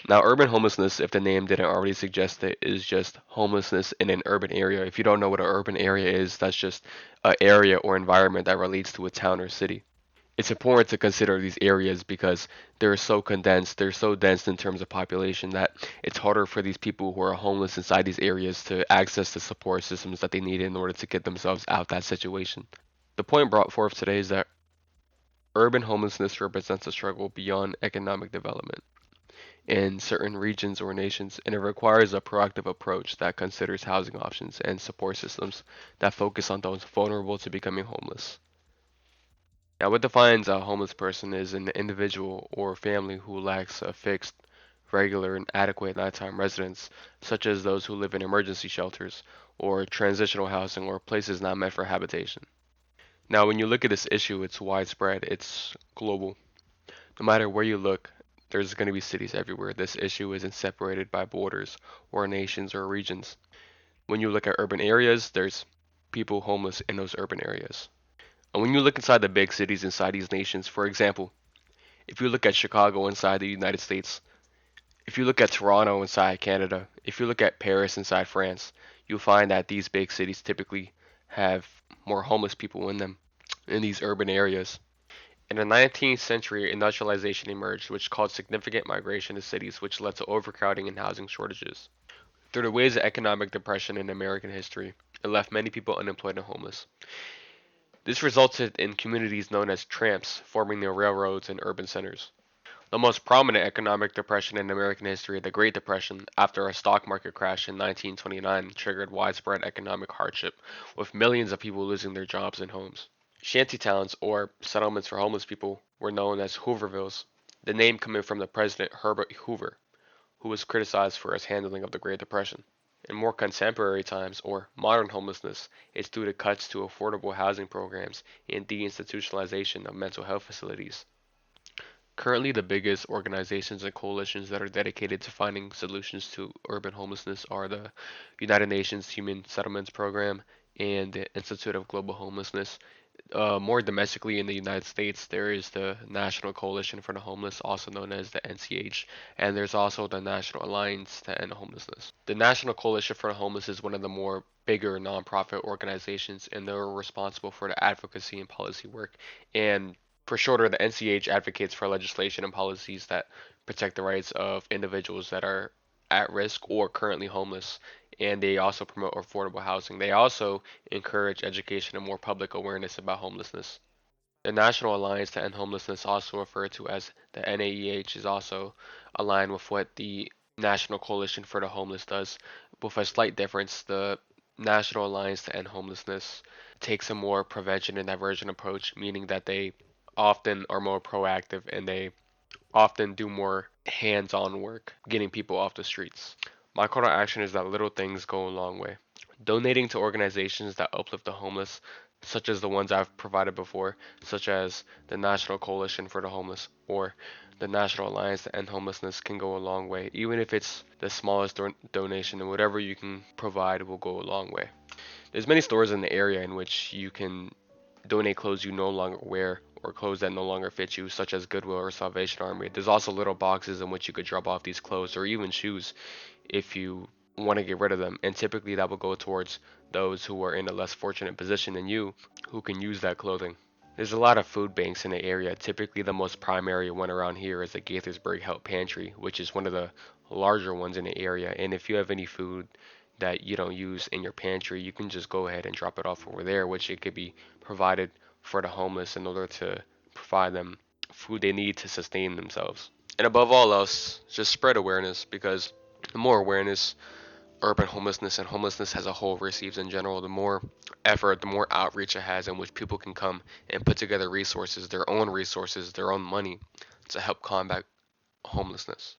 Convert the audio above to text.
Now, urban homelessness, if the name didn't already suggest it, is just homelessness in an urban area. If you don't know what an urban area is, that's just an area or environment that relates to a town or city. It's important to consider these areas because they're so condensed, they're so dense in terms of population that it's harder for these people who are homeless inside these areas to access the support systems that they need in order to get themselves out that situation. The point brought forth today is that urban homelessness represents a struggle beyond economic development in certain regions or nations, and it requires a proactive approach that considers housing options and support systems that focus on those vulnerable to becoming homeless. Now, what defines a homeless person is an individual or family who lacks a fixed, regular, and adequate nighttime residence, such as those who live in emergency shelters or transitional housing or places not meant for habitation. Now, when you look at this issue, it's widespread, it's global. No matter where you look, there's going to be cities everywhere. This issue isn't separated by borders or nations or regions. When you look at urban areas, there's people homeless in those urban areas. And when you look inside the big cities inside these nations, for example, if you look at Chicago inside the United States, if you look at Toronto inside Canada, if you look at Paris inside France, you'll find that these big cities typically have more homeless people in them in these urban areas. In the 19th century, industrialization emerged, which caused significant migration to cities, which led to overcrowding and housing shortages. Through the waves of economic depression in American history, it left many people unemployed and homeless. This resulted in communities known as tramps forming near railroads and urban centers. The most prominent economic depression in American history, the Great Depression, after a stock market crash in 1929, triggered widespread economic hardship, with millions of people losing their jobs and homes. Shantytowns, or settlements for homeless people, were known as Hoovervilles, the name coming from the President Herbert Hoover, who was criticized for his handling of the Great Depression. In more contemporary times, or modern homelessness, is due to cuts to affordable housing programs and deinstitutionalization of mental health facilities. Currently, the biggest organizations and coalitions that are dedicated to finding solutions to urban homelessness are the United Nations Human Settlements Program and the Institute of Global Homelessness. More domestically in the United States, there is the National Coalition for the Homeless, also known as the NCH, and there's also the National Alliance to End Homelessness. The National Coalition for the Homeless is one of the more bigger nonprofit organizations, and they're responsible for the advocacy and policy work. And for shorter, the NCH advocates for legislation and policies that protect the rights of individuals that are at risk or currently homeless, and they also promote affordable housing. They also encourage education and more public awareness about homelessness. The National Alliance to End Homelessness, also referred to as the NAEH, is also aligned with what the National Coalition for the Homeless does, with a slight difference. The National Alliance to End Homelessness takes a more prevention and diversion approach, meaning that they often are more proactive and they often do more hands-on work, getting people off the streets. My call to action is that little things go a long way. Donating to organizations that uplift the homeless, such as the ones I've provided before, such as the National Coalition for the Homeless or the National Alliance to End Homelessness, can go a long way. Even if it's the smallest donation, and whatever you can provide will go a long way. There's many stores in the area in which you can donate clothes you no longer wear or clothes that no longer fit you, such as Goodwill or Salvation Army. There's also little boxes in which you could drop off these clothes or even shoes if you want to get rid of them. And typically that will go towards those who are in a less fortunate position than you who can use that clothing. There's a lot of food banks in the area. Typically the most primary one around here is the Gaithersburg Help Pantry, which is one of the larger ones in the area. And if you have any food that you don't use in your pantry, you can just go ahead and drop it off over there, which it could be provided for the homeless in order to provide them food they need to sustain themselves. And above all else, just spread awareness because the more awareness urban homelessness and homelessness as a whole receives in general, the more effort, the more outreach it has in which people can come and put together resources, their own money, to help combat homelessness.